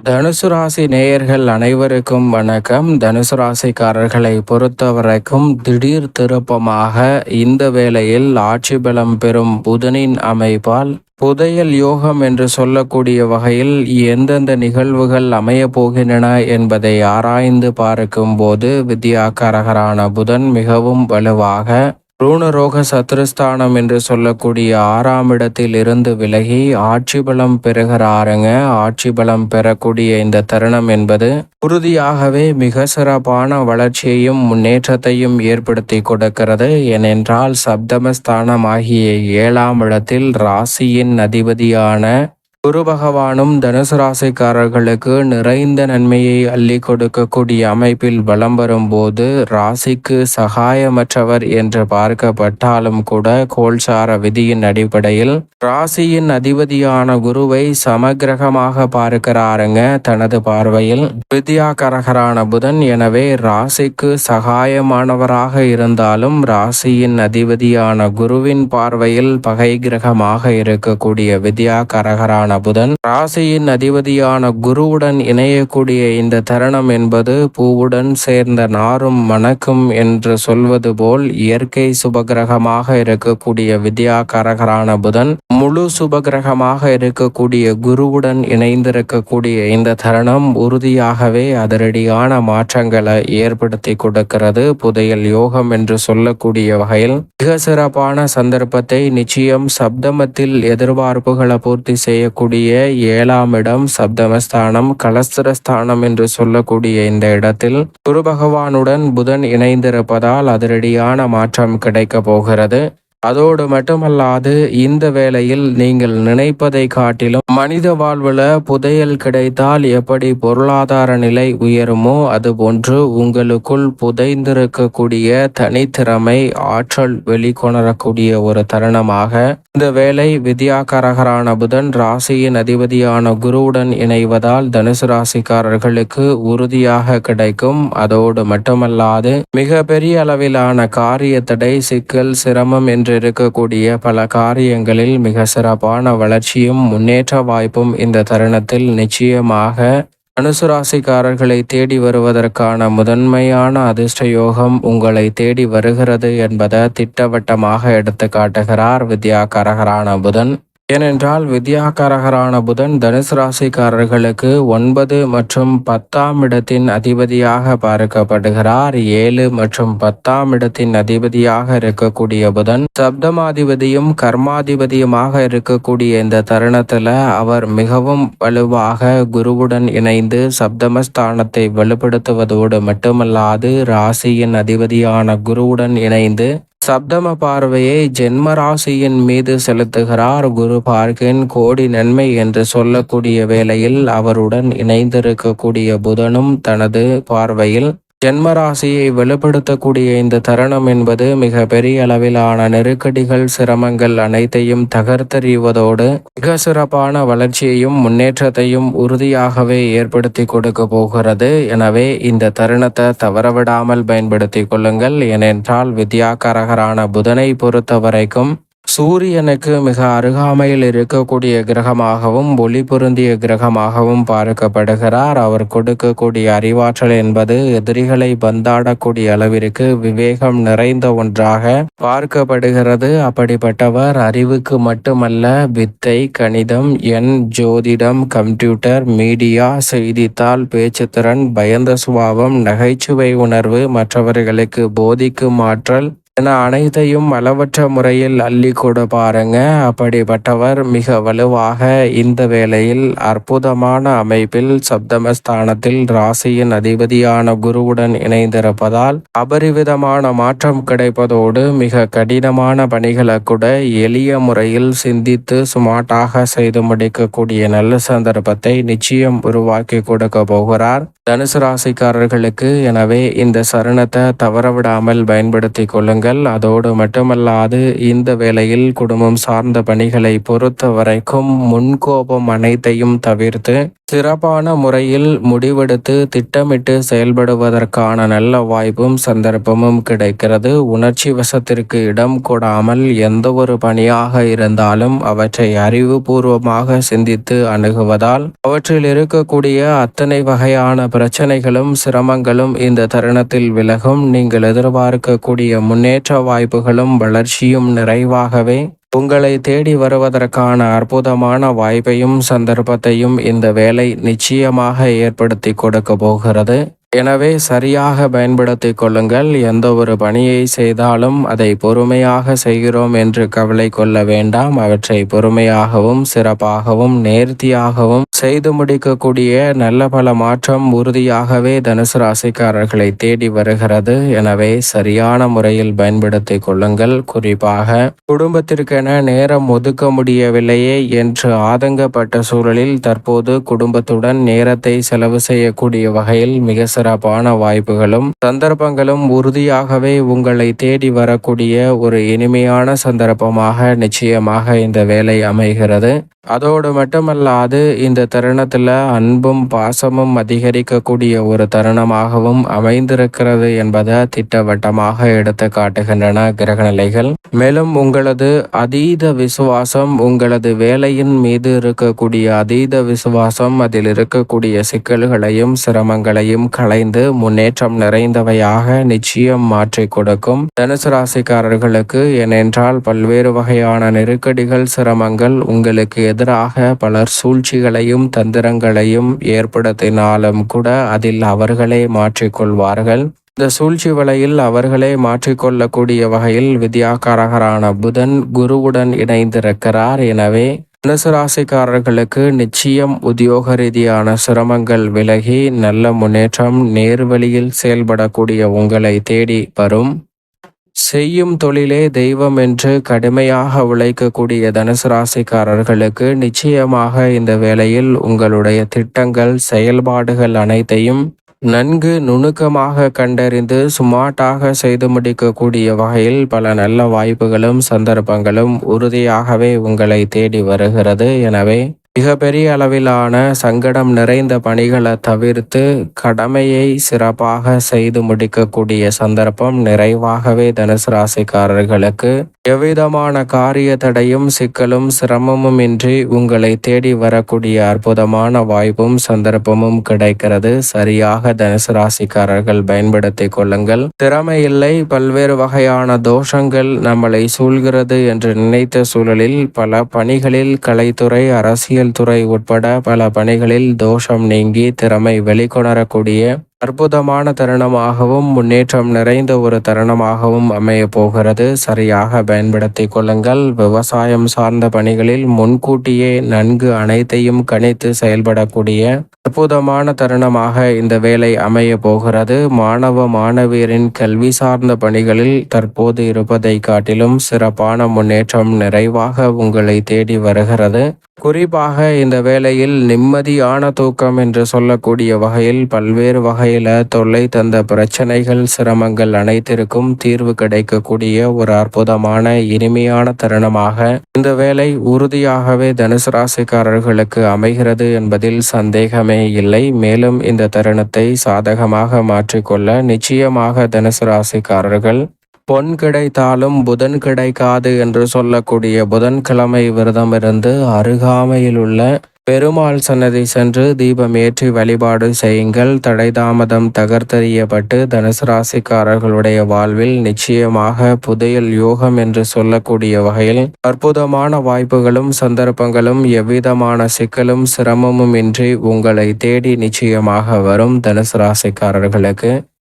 தனுசு ராசி நேயர்கள் அனைவருக்கும் வணக்கம். தனுசு ராசிக்காரர்களை பொறுத்தவரைக்கும் திடீர் திருப்பமாக இந்த வேளையில் ஆட்சி பலம் பெறும் புதனின் அமைப்பால் புதையல் யோகம் என்று சொல்லக்கூடிய வகையில் எந்தெந்த நிகழ்வுகள் அமையப் போகின்றன என்பதை ஆராய்ந்து பார்க்கும் போது வித்யாகாரகரான புதன் மிகவும் வலுவாக ரூணரோக சத்ருஸ்தானம் என்று சொல்லக்கூடிய 6ஆம் இடத்தில் இருந்து விலகி ஆட்சி பலம் பெறுகிறாருங்க. ஆட்சி பலம் பெறக்கூடிய இந்த தருணம் என்பது உறுதியாகவே மிக சிறப்பான வளர்ச்சியையும் முன்னேற்றத்தையும் ஏற்படுத்தி கொடுக்கிறது. ஏனென்றால் சப்தமஸ்தானம் ஆகிய 7ஆம் இடத்தில் ராசியின் அதிபதியான குரு பகவானும் தனுசு ராசிக்காரர்களுக்கு நிறைந்த நன்மையை அள்ளி கொடுக்கக்கூடிய அமைப்பில் பலம் வரும்போது ராசிக்கு சகாயமற்றவர் என்று பார்க்கப்பட்டாலும் கூட கோல்சார விதியின் அடிப்படையில் ராசியின் அதிபதியான குருவை சமகிரகமாக பார்க்கிறாருங்க தனது பார்வையில் வித்யாகரகரான புதன். எனவே ராசிக்கு சகாயமானவராக இருந்தாலும் ராசியின் அதிபதியான குருவின் பார்வையில் பகை கிரகமாக இருக்கக்கூடிய வித்யாகரகரான புதன் ராசியின் அதிபதியான குருவுடன் இணையக்கூடிய இந்த தருணம் என்பது பூவுடன் சேர்ந்த நாரும் மணக்கும் என்று சொல்வது போல் இயற்கை சுபகிரகமாக இருக்கக்கூடிய வித்யாகாரகரான புதன் முழு சுபகிரகமாக இருக்கக்கூடிய குருவுடன் இணைந்திருக்கக்கூடிய இந்த தருணம் உறுதியாகவே அதிரடியான மாற்றங்களை ஏற்படுத்தி கொடுக்கிறது. புதையல் யோகம் என்று சொல்லக்கூடிய வகையில் மிக சிறப்பான சந்தர்ப்பத்தை நிச்சயம் சப்தமத்தில் எதிர்பார்ப்புகளை பூர்த்தி செய்யக்கூடிய 7ஆம் இடம் சப்தமஸ்தானம் கலஸ்திரஸ்தானம் என்று சொல்லக்கூடிய இந்த இடத்தில் குரு பகவானுடன் புதன் இணைந்திருப்பதால் அதிரடியான மாற்றம் கிடைக்க போகிறது. அதோடு மட்டுமல்லாது இந்த வேளையில் நீங்கள் நினைப்பதை காட்டிலும் மனித வாழ்வுல புதையல் கிடைத்தால் எப்படி பொருளாதார நிலை உயருமோ அதுபோன்று உங்களுக்குள் புதைந்திருக்கக்கூடிய தனித்திறமை ஆற்றல் வெளிக்கொணரக்கூடிய ஒரு தருணமாக இந்த வேளை வித்யாகாரகரான புதன் ராசியின் அதிபதியான குருவுடன் இணைவதால் தனுசு ராசிக்காரர்களுக்கு உறுதியாக கிடைக்கும். அதோடு மட்டுமல்லாது மிக பெரிய அளவிலான காரிய தடை சிக்கல் சிரமம் என்று இருக்கக்கூடிய பல காரியங்களில் மிக சிறப்பான வளர்ச்சியும் முன்னேற்ற வாய்ப்பும் இந்த தருணத்தில் நிச்சயமாக தனுசு ராசிக்காரர்களை தேடி வருவதற்கான முதன்மையான அதிர்ஷ்ட யோகம் உங்களை தேடி வருகிறது என்பதை திட்டவட்டமாக எடுத்து காட்டுகிறார் வித்யாகாரகரான புதன். ஏனென்றால் வித்யாகாரகரான புதன் தனுசு ராசிக்காரர்களுக்கு 9 மற்றும் 10ஆம் இடத்தின் அதிபதியாக பார்க்கப்படுகிறார். 7 மற்றும் 10ஆம் இடத்தின் அதிபதியாக இருக்கக்கூடிய புதன் சப்தமாதிபதியும் கர்மாதிபதியுமாக இருக்கக்கூடிய இந்த தருணத்துல அவர் மிகவும் வலுவாக குருவுடன் இணைந்து சப்தமஸ்தானத்தை வலுப்படுத்துவதோடு மட்டுமல்லாது ராசியின் அதிபதியான குருவுடன் இணைந்து சப்தம பார்வையை ஜென்ம ராசியின் மீது செலுத்துகிறார். குரு பார்க்கின் கோடி நன்மை என்று சொல்லக்கூடிய வேளையில் அவருடன் இணைந்திருக்கக்கூடிய புதனும் தனது பார்வையில் ஜென்மராசியை வெளிப்படுத்தக்கூடிய இந்த தருணம் என்பது மிக பெரிய அளவிலான நெருக்கடிகள் சிரமங்கள் அனைத்தையும் தகர்த்தெறிவதோடு மிக சிறப்பான வளர்ச்சியையும் முன்னேற்றத்தையும் உறுதியாகவே ஏற்படுத்தி கொடுக்க போகிறது. எனவே இந்த தருணத்தை தவறவிடாமல் பயன்படுத்தி கொள்ளுங்கள். ஏனென்றால் வித்யாகாரகரான புதனை பொறுத்த வரைக்கும் சூரியனுக்கு மிக அருகாமையில் இருக்கக்கூடிய கிரகமாகவும் ஒளி பொருந்திய கிரகமாகவும் பார்க்கப்படுகிறார். அவர் கொடுக்கக்கூடிய அறிவாற்றல் என்பது எதிரிகளை பந்தாடக்கூடிய அளவிற்கு விவேகம் நிறைந்த ஒன்றாக பார்க்கப்படுகிறது. அப்படிப்பட்டவர் அறிவுக்கு மட்டுமல்ல வித்தை கணிதம் ஜோதிடம் கம்ப்யூட்டர் மீடியா செய்தித்தாள் பேச்சுத்திறன் பயந்த சுபாவம் நகைச்சுவை உணர்வு மற்றவர்களுக்கு போதிக்கும் ஆற்றல் என அனைத்தையும் அளவற்ற முறையில் அள்ளி கூட பாருங்க. அப்படிப்பட்டவர் மிக வலுவாக இந்த வேளையில் அற்புதமான அமைப்பில் சப்தமஸ்தானத்தில் ராசியின் அதிபதியான குருவுடன் இணைந்திருப்பதால் அபரிவிதமான மாற்றம் கிடைப்பதோடு மிக கடினமான பணிகளை கூட எளிய முறையில் சிந்தித்து சுமார்ட்டாக செய்து முடிக்கக்கூடிய நல்ல சந்தர்ப்பத்தை நிச்சயம் உருவாக்கி கொடுக்க போகிறார் தனுசு ராசிக்காரர்களுக்கு. எனவே இந்த சரணத்தை தவறவிடாமல் பயன்படுத்தி கொள்ளுங்கள். அதோடு மட்டுமல்லாது இந்த வேளையில் குடும்பம் சார்ந்த பணிகளை பொறுத்த வரைக்கும் முன்கோபம் அனைத்தையும் தவிர்த்து சிறப்பான முறையில் முடிவெடுத்து திட்டமிட்டு செயல்படுவதற்கான நல்ல வாய்ப்பும் சந்தர்ப்பமும் கிடைக்கிறது. உணர்ச்சி வசத்திற்கு இடம் கொடாமல் எந்த ஒரு பணியாக இருந்தாலும் அவற்றை அறிவுபூர்வமாக சிந்தித்து அணுகுவதால் அவற்றில் இருக்கக்கூடிய அத்தனை வகையான பிரச்சனைகளும் சிரமங்களும் இந்த தருணத்தில் விலகும். நீங்கள் எதிர்பார்க்கக்கூடிய முன்னேற்ற வாய்ப்புகளும் வளர்ச்சியும் நிறைவாகவே உங்களை தேடி வருவதற்கான அற்புதமான வாய்ப்பையும் சந்தர்ப்பத்தையும் இந்த வேலை நிச்சயமாக ஏற்படுத்தி கொடுக்க போகிறது. எனவே சரியாக பயன்படுத்தி கொள்ளுங்கள். எந்த ஒரு பணியை செய்தாலும் அதை பொறுமையாக செய்கிறோம் என்று கவலை கொள்ள வேண்டாம். அவற்றை பொறுமையாகவும் சிறப்பாகவும் நேர்த்தியாகவும் செய்து முடிக்கக்கூடிய நல்ல பல மாற்றம் உறுதியாகவே தனுசு ராசிக்காரர்களை தேடி வருகிறது. எனவே சரியான முறையில் பயன்படுத்தி கொள்ளுங்கள். குறிப்பாக குடும்பத்திற்கென நேரம் ஒதுக்க முடியவில்லையே என்று ஆதங்கப்பட்ட சூழலில் தற்போது குடும்பத்துடன் நேரத்தை செலவு செய்யக்கூடிய வகையில் மிக சிறப்பான வாய்ப்புகளும் சந்தர்ப்பங்களும் உறுதியாகவே உங்களை தேடி வரக்கூடிய ஒரு இனிமையான சந்தர்ப்பமாக நிச்சயமாக இந்த வேலை அமைகிறது. அதோடு மட்டுமல்லாது இந்த தருணத்தில் அன்பும் பாசமும் அதிகரிக்கக்கூடிய ஒரு தருணமாகவும் அமைந்திருக்கிறது என்பதை திட்டவட்டமாக எடுத்து காட்டுகின்றன கிரகநிலைகள். மேலும் உங்களது அதீத விசுவாசம், உங்களது வேலையின் மீது இருக்கக்கூடிய அதீத விசுவாசம், அதில் இருக்கக்கூடிய சிக்கல்களையும் சிரமங்களையும் களைந்து முன்னேற்றம் நிறைந்தவையாக நிச்சயம் மாற்றி கொடுக்கும் தனுசு ராசிக்காரர்களுக்கு. ஏனென்றால் பல்வேறு வகையான நெருக்கடிகள் சிரமங்கள் உங்களுக்கு எதிராக பலர் சூழ்ச்சிகளையும் தந்திரங்களையும் ஏற்படுத்தினாலும் கூட அதில் அவர்களே மாற்றிக்கொள்வார்கள். இந்த சூழ்ச்சி வலையில் அவர்களே மாற்றிக்கொள்ளக்கூடிய வகையில் வித்யாகாரகரான புதன் குருவுடன் இணைந்திருக்கிறார். எனவே தனுசு ராசிக்காரர்களுக்கு நிச்சயம் உத்தியோக ரீதியான சிரமங்கள் விலகி நல்ல முன்னேற்றம் நேர்வழியில் செயல்படக்கூடிய உங்களை தேடி வரும். செய்யும் தொழிலே தெய்வம் என்று கடுமையாக உழைக்கக்கூடிய தனுசு ராசிக்காரர்களுக்கு நிச்சயமாக இந்த வேளையில் உங்களுடைய திட்டங்கள் செயல்பாடுகள் அனைத்தையும் நன்கு நுணுக்கமாக கண்டறிந்து சுமார்ட்டாக செய்து முடிக்கக்கூடிய வகையில் பல நல்ல வாய்ப்புகளும் சந்தர்ப்பங்களும் உறுதியாகவே உங்களை தேடி வருகிறது. எனவே மிகப்பெரிய அளவிலான சங்கடம் நிறைந்த பணிகளை தவிர்த்து கடமையை சிறப்பாக செய்து முடிக்கக்கூடிய சந்தர்ப்பம் நிறைவாகவே தனுசு ராசிக்காரர்களுக்கு எவ்விதமான காரிய தடையும் சிக்கலும் சிரமமும் இன்றி உங்களை தேடி வரக்கூடிய அற்புதமான வாய்ப்பும் சந்தர்ப்பமும் கிடைக்கிறது. சரியாக தனுசு ராசிக்காரர்கள் பயன்படுத்தி கொள்ளுங்கள். திறமை இல்லை, பல்வேறு வகையான தோஷங்கள் நம்மளை சூழ்கிறது என்று நினைத்த சூழலில் பல பணிகளில் கலைத்துறை அரசியல் துறை உட்பட பல பணிகளில் தோஷம் நீங்கி திறமை வெளிக்கொணரக்கூடிய அற்புதமான தருணமாகவும் முன்னேற்றம் நிறைந்த ஒரு தருணமாகவும் அமைய போகிறது. சரியாக பயன்படுத்தி கொள்ளுங்கள். விவசாயம் சார்ந்த பணிகளில் முன்கூட்டியே நன்கு அனைத்தையும் கணித்து செயல்படக்கூடிய அற்புதமான தருணமாக இந்த வேலை அமைய போகிறது. மாணவ மாணவியரின் கல்வி சார்ந்த பணிகளில் தற்போது இருப்பதை காட்டிலும் சிறப்பான முன்னேற்றம் நிறைவாக உங்களை தேடி வருகிறது. குறிப்பாக இந்த வேளையில் நிம்மதியான தூக்கம் என்று சொல்லக்கூடிய வகையில் பல்வேறு வகையில தொல்லை தந்த பிரச்சனைகள் சிரமங்கள் அனைத்திற்கும் தீர்வு கிடைக்கக்கூடிய ஒரு அற்புதமான இனிமையான தருணமாக இந்த வேலை உறுதியாகவே தனுசு ராசிக்காரர்களுக்கு அமைகிறது என்பதில் சந்தேகமே இல்லை. மேலும் இந்த தருணத்தை சாதகமாக மாற்றிக்கொள்ள நிச்சயமாக தனுசு ராசிக்காரர்கள் பொன் கிடைத்தாலும் புதன் கிடைக்காது என்று சொல்லக்கூடிய புதன்கிழமை விரதமிருந்து அருகாமையில் உள்ள பெருமாள் சன்னதி சென்று தீபம் ஏற்றி வழிபாடு செய்யுங்கள். தடை தாமதம் தகர்த்தெறியப்பட்டு தனுசு ராசிக்காரர்களுடைய வாழ்வில் நிச்சயமாக புதையல் யோகம் என்று சொல்லக்கூடிய வகையில் அற்புதமான வாய்ப்புகளும் சந்தர்ப்பங்களும் எவ்விதமான சிக்கலும் சிரமமும் இன்றி உங்களை தேடி நிச்சயமாக வரும். தனுசு ராசிக்காரர்களுக்கு